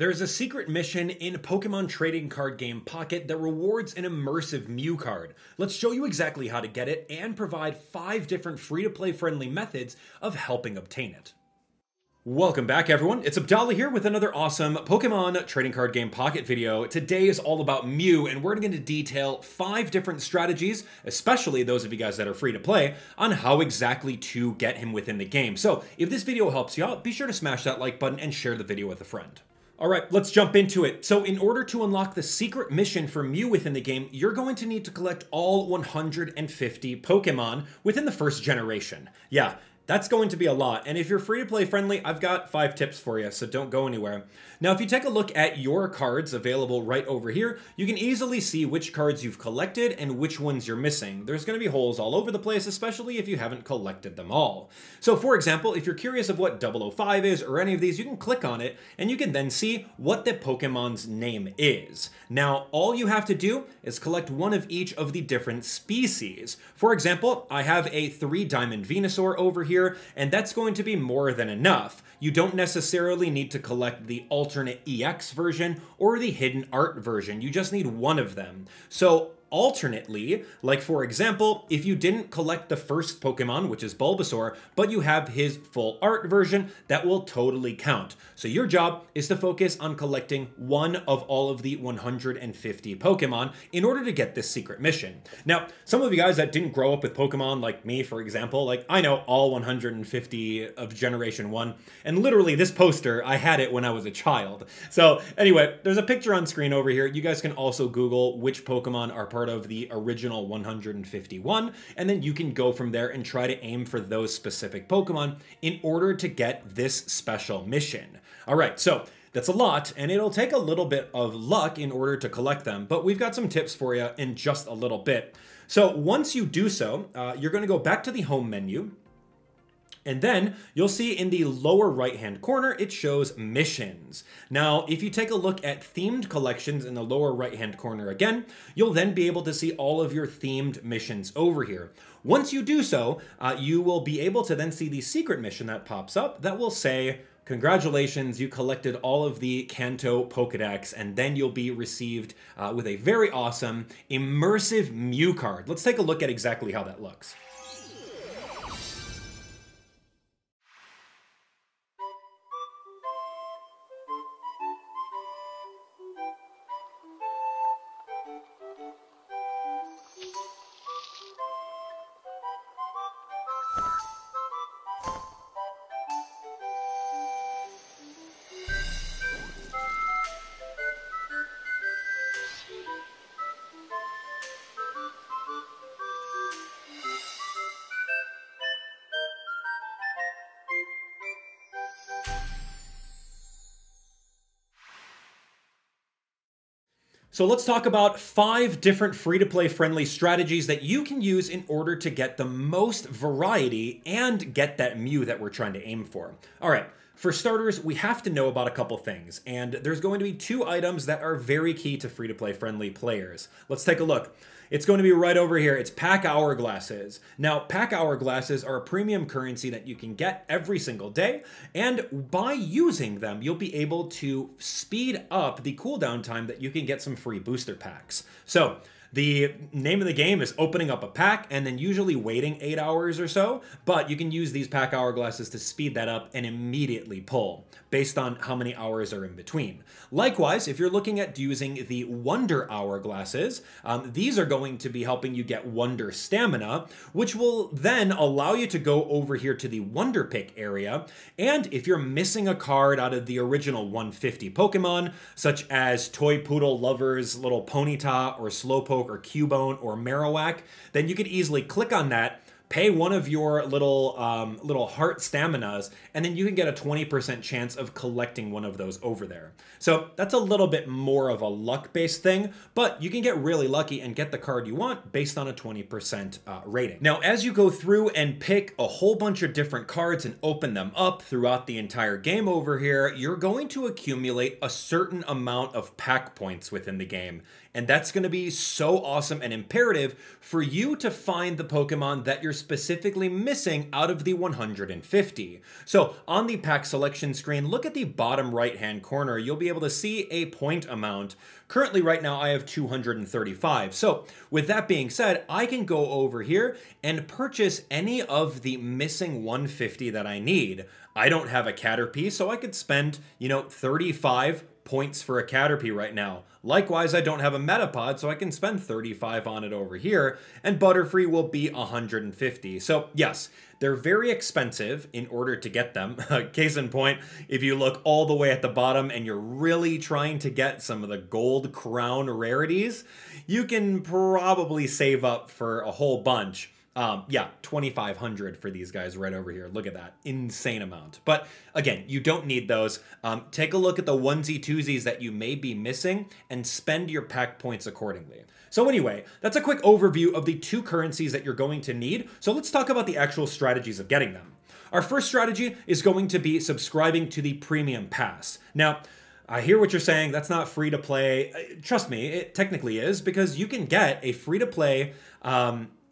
There's a secret mission in Pokemon trading card game Pocket that rewards an immersive Mew card. Let's show you exactly how to get it and provide 5 different free-to-play friendly methods of helping obtain it. Welcome back everyone, it's Abdallah here with another awesome Pokemon trading card game Pocket video. Today is all about Mew and we're going to detail 5 different strategies, especially those of you guys that are free to play, on how exactly to get him within the game. So if this video helps you out, be sure to smash that like button and share the video with a friend. Alright, let's jump into it. So in order to unlock the secret mission for Mew within the game, you're going to need to collect all 150 Pokemon within the first generation. Yeah, that's going to be a lot, and if you're free to play friendly, I've got 5 tips for you, so don't go anywhere. Now, if you take a look at your cards available right over here, you can easily see which cards you've collected and which ones you're missing. There's going to be holes all over the place, especially if you haven't collected them all. So for example, if you're curious of what 005 is or any of these, you can click on it and you can then see what the Pokemon's name is. Now, all you have to do is collect one of each of the different species. For example, I have a 3-diamond Venusaur over here, and that's going to be more than enough. You don't necessarily need to collect the alternate EX version or the hidden art version. You just need one of them. So alternately, like for example, if you didn't collect the first Pokemon, which is Bulbasaur, but you have his full art version, that will totally count. So your job is to focus on collecting one of all of the 150 Pokemon in order to get this secret mission. Now, some of you guys that didn't grow up with Pokemon, like me, for example, like I know all 150 of Generation 1, and literally this poster, I had it when I was a child. So anyway, there's a picture on screen over here. You guys can also Google which Pokemon are part of the original 151, and then you can go from there and try to aim for those specific Pokemon in order to get this special mission. All right, so that's a lot, and it'll take a little bit of luck in order to collect them, but we've got some tips for you in just a little bit. So once you do so, you're going to go back to the home menu, and then you'll see in the lower right-hand corner, it shows missions. Now, if you take a look at themed collections in the lower right-hand corner again, you'll then be able to see all of your themed missions over here. Once you do so, you will be able to then see the secret mission that pops up that will say, congratulations, you collected all of the Kanto Pokedex, and then you'll be received with a very awesome immersive Mew card. Let's take a look at exactly how that looks. So let's talk about 5 different free-to-play friendly strategies that you can use in order to get the most variety and get that Mew that we're trying to aim for. All right, for starters, we have to know about a couple things, and there's going to be 2 items that are very key to free-to-play friendly players. Let's take a look. It's going to be right over here. It's pack hourglasses. Now, pack hourglasses are a premium currency that you can get every single day, and by using them, you'll be able to speed up the cooldown time that you can get some free booster packs. So, the name of the game is opening up a pack and then usually waiting 8 hours or so, but you can use these pack hourglasses to speed that up and immediately pull based on how many hours are in between. Likewise, if you're looking at using the Wonder Hourglasses, these are going to be helping you get Wonder Stamina, which will then allow you to go over here to the Wonder Pick area, and if you're missing a card out of the original 150 Pokemon, such as Toy Poodle Lover's little Ponyta or Slowpoke or Cubone or Marowak, then you could easily click on that, pay one of your little heart staminas, and then you can get a 20% chance of collecting one of those over there. So that's a little bit more of a luck-based thing, but you can get really lucky and get the card you want based on a 20% rating. Now, as you go through and pick a whole bunch of different cards and open them up throughout the entire game over here, you're going to accumulate a certain amount of pack points within the game. And that's going to be so awesome and imperative for you to find the Pokemon that you're specifically missing out of the 150. So on the pack selection screen, look at the bottom right-hand corner. You'll be able to see a point amount. Currently, right now, I have 235. So with that being said, I can go over here and purchase any of the missing 150 that I need. I don't have a Caterpie, so I could spend, 35 points for a Caterpie right now. Likewise, I don't have a Metapod, so I can spend 35 on it over here, and Butterfree will be 150. So yes, they're very expensive in order to get them. Case in point, if you look all the way at the bottom and you're really trying to get some of the gold crown rarities, you can probably save up for a whole bunch. Yeah, 2,500 for these guys right over here. Look at that. Insane amount. But again, you don't need those. Take a look at the onesie twosies that you may be missing and spend your pack points accordingly. So anyway, that's a quick overview of the 2 currencies that you're going to need. So let's talk about the actual strategies of getting them. Our first strategy is going to be subscribing to the premium pass. Now, I hear what you're saying. That's not free to play. Trust me, it technically is, because you can get a free to play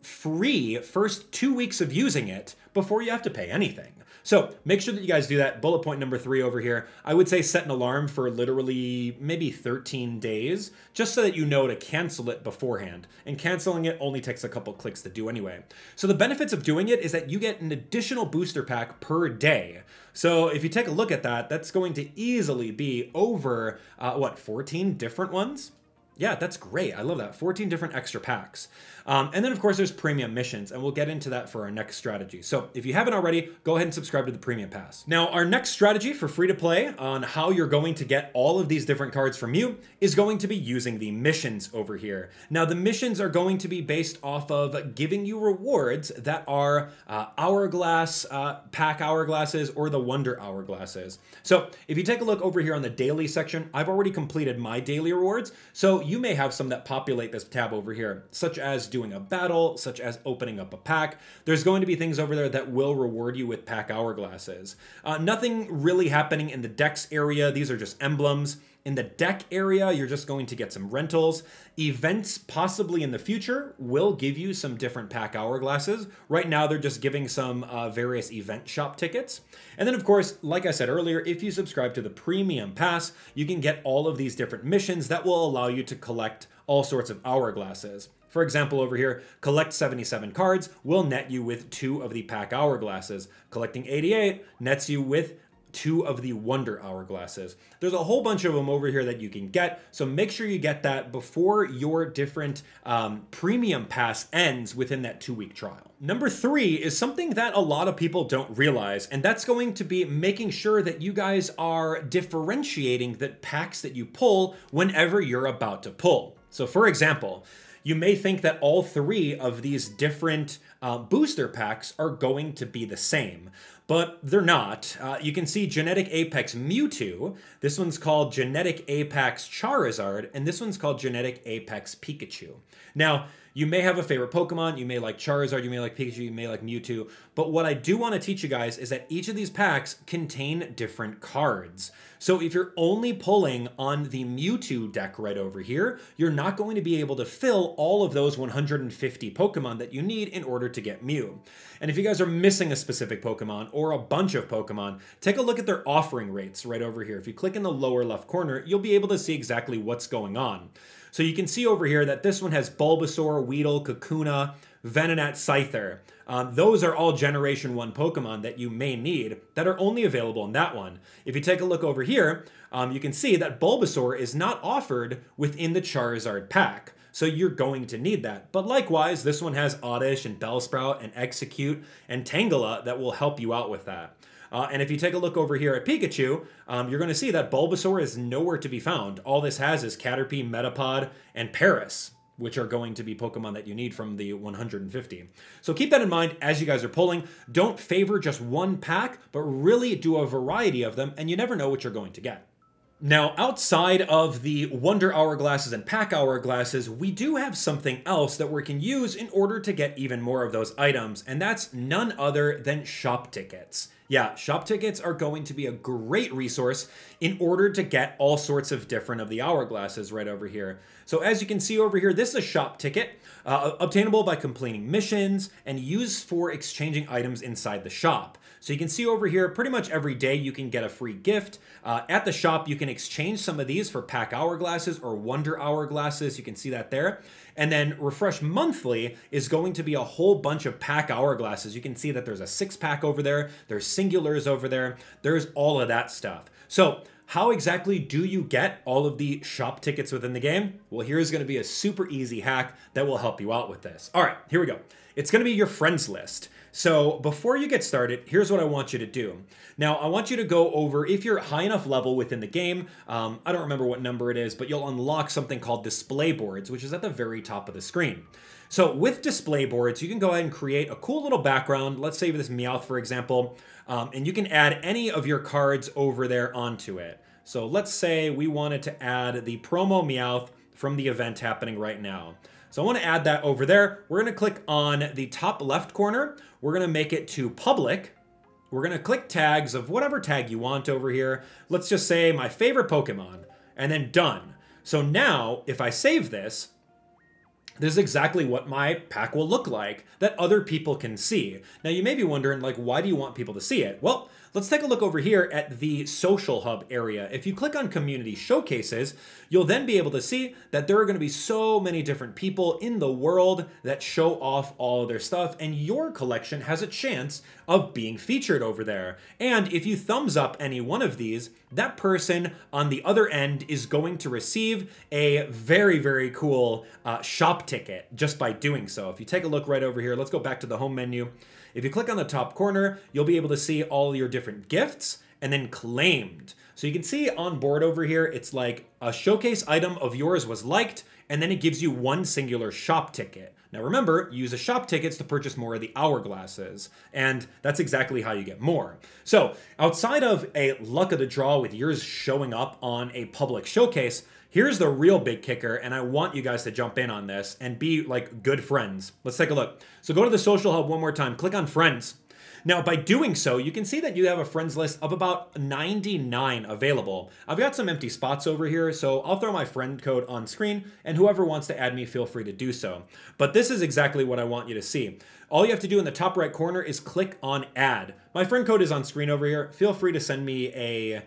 free first 2 weeks of using it before you have to pay anything. So make sure that you guys do that. Bullet point number 3 over here. I would say set an alarm for literally maybe 13 days, just so that you know to cancel it beforehand. And canceling it only takes a couple clicks to do anyway. So the benefits of doing it is that you get an additional booster pack per day. So if you take a look at that, that's going to easily be over, 14 different ones? Yeah, that's great. I love that. 14 different extra packs. And then, of course, there's premium missions, and we'll get into that for our next strategy. So if you haven't already, go ahead and subscribe to the premium pass. Now, our next strategy for free-to-play on how you're going to get all of these different cards from you is going to be using the missions over here. Now, the missions are going to be based off of giving you rewards that are Hourglass, pack Hourglasses, or the Wonder Hourglasses. So if you take a look over here on the daily section, I've already completed my daily rewards. So you may have some that populate this tab over here, such as doing a battle, such as opening up a pack. There's going to be things over there that will reward you with pack Hourglasses. Nothing really happening in the Dex area. These are just emblems. In the deck area, you're just going to get some rentals. Events, possibly in the future, will give you some different pack Hourglasses. Right now, they're just giving some various event shop tickets. And then, of course, like I said earlier, if you subscribe to the premium pass, you can get all of these different missions that will allow you to collect all sorts of Hourglasses. For example, over here, collect 77 cards will net you with 2 of the pack Hourglasses. Collecting 88 nets you with 2 of the Wonder Hourglasses. There's a whole bunch of them over here that you can get, so make sure you get that before your different premium pass ends within that 2-week trial. Number 3 is something that a lot of people don't realize, and that's going to be making sure that you guys are differentiating the packs that you pull whenever you're about to pull. So for example, you may think that all 3 of these different booster packs are going to be the same, but they're not. You can see Genetic Apex Mewtwo. This one's called Genetic Apex Charizard, and this one's called Genetic Apex Pikachu. Now, you may have a favorite Pokemon, you may like Charizard, you may like Pikachu, you may like Mewtwo, but what I do want to teach you guys is that each of these packs contain different cards. So if you're only pulling on the Mewtwo deck right over here, you're not going to be able to fill all of those 150 Pokemon that you need in order to get Mew. And if you guys are missing a specific Pokemon or a bunch of Pokemon, take a look at their offering rates right over here. If you click in the lower left corner, you'll be able to see exactly what's going on. So you can see over here that this one has Bulbasaur, Weedle, Kakuna, Venonat, Scyther. Those are all Generation 1 Pokemon that you may need that are only available in that one. If you take a look over here, you can see that Bulbasaur is not offered within the Charizard pack. So you're going to need that. But likewise, this one has Oddish and Bellsprout and Execute and Tangela that will help you out with that. And if you take a look over here at Pikachu, you're going to see that Bulbasaur is nowhere to be found. All this has is Caterpie, Metapod, and Paris, which are going to be Pokemon that you need from the 150. So keep that in mind as you guys are pulling. Don't favor just one pack, but really do a variety of them, and you never know what you're going to get. Now, outside of the Wonder Hourglasses and Pack Hourglasses, we do have something else that we can use in order to get even more of those items, and that's none other than shop tickets. Yeah, shop tickets are going to be a great resource in order to get all sorts of different of the hourglasses right over here. So as you can see over here, this is a shop ticket, obtainable by completing missions and used for exchanging items inside the shop. So you can see over here, pretty much every day you can get a free gift. At the shop, you can exchange some of these for pack hourglasses or wonder hourglasses. You can see that there. And then refresh monthly is going to be a whole bunch of pack hourglasses. You can see that there's a 6-pack over there. There's singulars over there. There's all of that stuff. So how exactly do you get all of the shop tickets within the game? Well, here's going to be a super easy hack that will help you out with this. All right, here we go. It's going to be your friends list. So before you get started, here's what I want you to do. Now, I want you to go over, if you're high enough level within the game, I don't remember what number it is, but you'll unlock something called display boards, which is at the very top of the screen. So with display boards, you can go ahead and create a cool little background. Let's say this Meowth, for example, and you can add any of your cards over there onto it. So let's say we wanted to add the promo Meowth from the event happening right now. So I want to add that over there. We're going to click on the top left corner. We're going to make it to public. We're going to click tags of whatever tag you want over here. Let's just say my favorite Pokemon, and then done. So now if I save this, this is exactly what my pack will look like that other people can see. Now you may be wondering, like, why do you want people to see it? Well, let's take a look over here at the social hub area. If you click on community showcases, you'll then be able to see that there are going to be so many different people in the world that show off all of their stuff, and your collection has a chance of being featured over there. And if you thumbs up any one of these, that person on the other end is going to receive a very, very cool shop ticket just by doing so. If you take a look right over here, let's go back to the home menu. If you click on the top corner, you'll be able to see all your different gifts and then claimed. So you can see on board over here, it's like a showcase item of yours was liked, and then it gives you one singular shop ticket. Now remember, use the shop tickets to purchase more of the hourglasses, and that's exactly how you get more. So outside of a luck of the draw with yours showing up on a public showcase, here's the real big kicker, and I want you guys to jump in on this and be like good friends. Let's take a look. So go to the social hub one more time, click on friends. Now, by doing so, you can see that you have a friends list of about 99 available. I've got some empty spots over here, so I'll throw my friend code on screen, and whoever wants to add me, feel free to do so. But this is exactly what I want you to see. All you have to do in the top right corner is click on add. My friend code is on screen over here. Feel free to send me a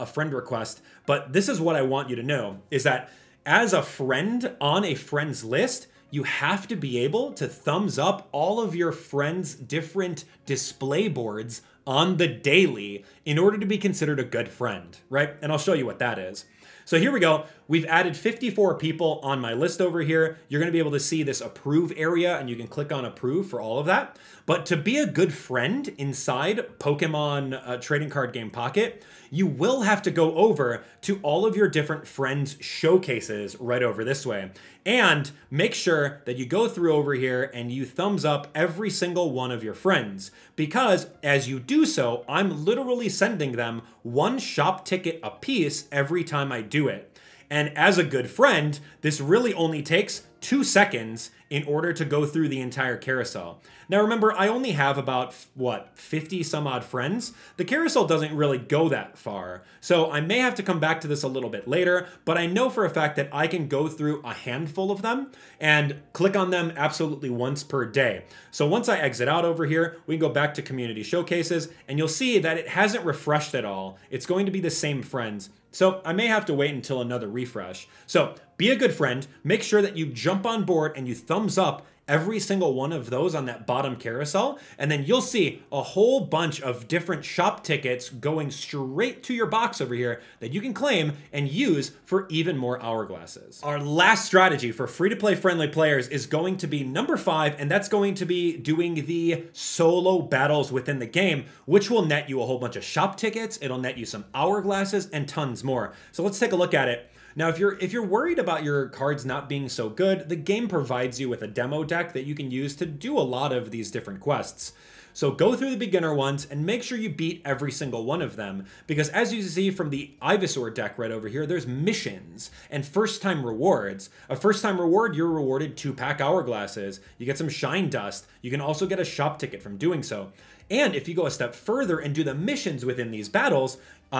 friend request. But this is what I want you to know, is that as a friend on a friends list, you have to be able to thumbs up all of your friends' different display boards on the daily in order to be considered a good friend, right? And I'll show you what that is. So here we go. We've added 54 people on my list over here. You're going to be able to see this approve area, and you can click on approve for all of that. But to be a good friend inside Pokemon Trading Card Game Pocket, you will have to go over to all of your different friends' showcases right over this way. And make sure that you go through over here and you thumbs up every single one of your friends. Because as you do so, I'm literally sending them one shop ticket a piece every time I do it. And as a good friend, this really only takes 2 seconds in order to go through the entire carousel. Now remember, I only have about, 50 some odd friends? The carousel doesn't really go that far. So I may have to come back to this a little bit later, but I know for a fact that I can go through a handful of them and click on them absolutely once per day. So once I exit out over here, we can go back to community showcases, and you'll see that it hasn't refreshed at all. It's going to be the same friends. So I may have to wait until another refresh. So be a good friend, make sure that you jump on board and you thumbs up every single one of those on that bottom carousel, and then you'll see a whole bunch of different shop tickets going straight to your box over here that you can claim and use for even more hourglasses. Our last strategy for free-to-play friendly players is going to be number 5, and that's going to be doing the solo battles within the game, which will net you a whole bunch of shop tickets, it'll net you some hourglasses, and tons more. So let's take a look at it. Now, if you're worried about your cards not being so good, the game provides you with a demo deck that you can use to do a lot of these different quests. So go through the beginner ones and make sure you beat every single one of them, because as you see from the Ivysaur deck right over here, there's missions and first-time rewards. A first-time reward, you're rewarded 2-pack hourglasses. You get some shine dust. You can also get a shop ticket from doing so. And if you go a step further and do the missions within these battles,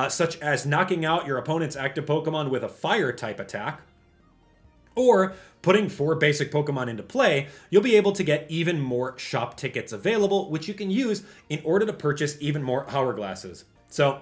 such as knocking out your opponent's active Pokemon with a fire type attack, or putting 4 basic Pokemon into play, you'll be able to get even more shop tickets available, which you can use in order to purchase even more Hourglasses. So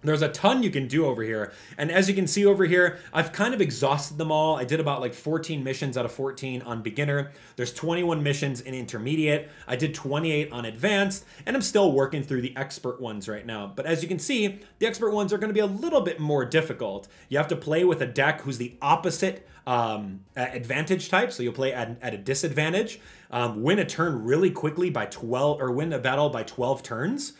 there's a ton you can do over here. And as you can see over here, I've kind of exhausted them all. I did about like 14 missions out of 14 on beginner. There's 21 missions in intermediate. I did 28 on advanced, and I'm still working through the expert ones right now. But as you can see, the expert ones are going to be a little bit more difficult. You have to play with a deck who's the opposite advantage type, so you'll play at a disadvantage. Win a turn really quickly by 12, or win a battle by 12 turns.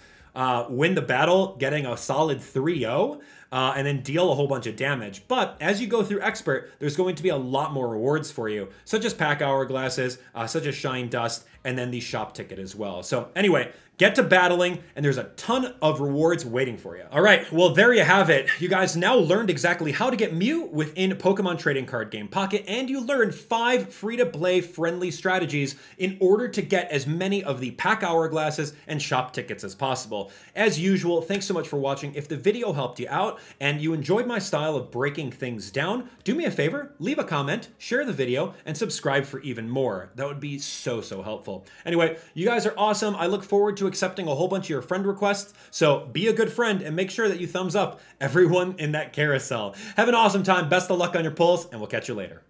Win the battle getting a solid 3-0, and then deal a whole bunch of damage. But as you go through expert, there's going to be a lot more rewards for you, such as pack hourglasses, such as shine dust, and then the shop ticket as well. So anyway, get to battling, and there's a ton of rewards waiting for you. All right, well, there you have it. You guys now learned exactly how to get Mew within Pokemon Trading Card Game Pocket, and you learned 5 free-to-play friendly strategies in order to get as many of the pack hourglasses and shop tickets as possible. As usual, thanks so much for watching. If the video helped you out and you enjoyed my style of breaking things down, do me a favor, leave a comment, share the video, and subscribe for even more. That would be so helpful. Anyway, you guys are awesome. I look forward to accepting a whole bunch of your friend requests, so be a good friend and make sure that you thumbs up everyone in that carousel. Have an awesome time, best of luck on your pulls, and we'll catch you later.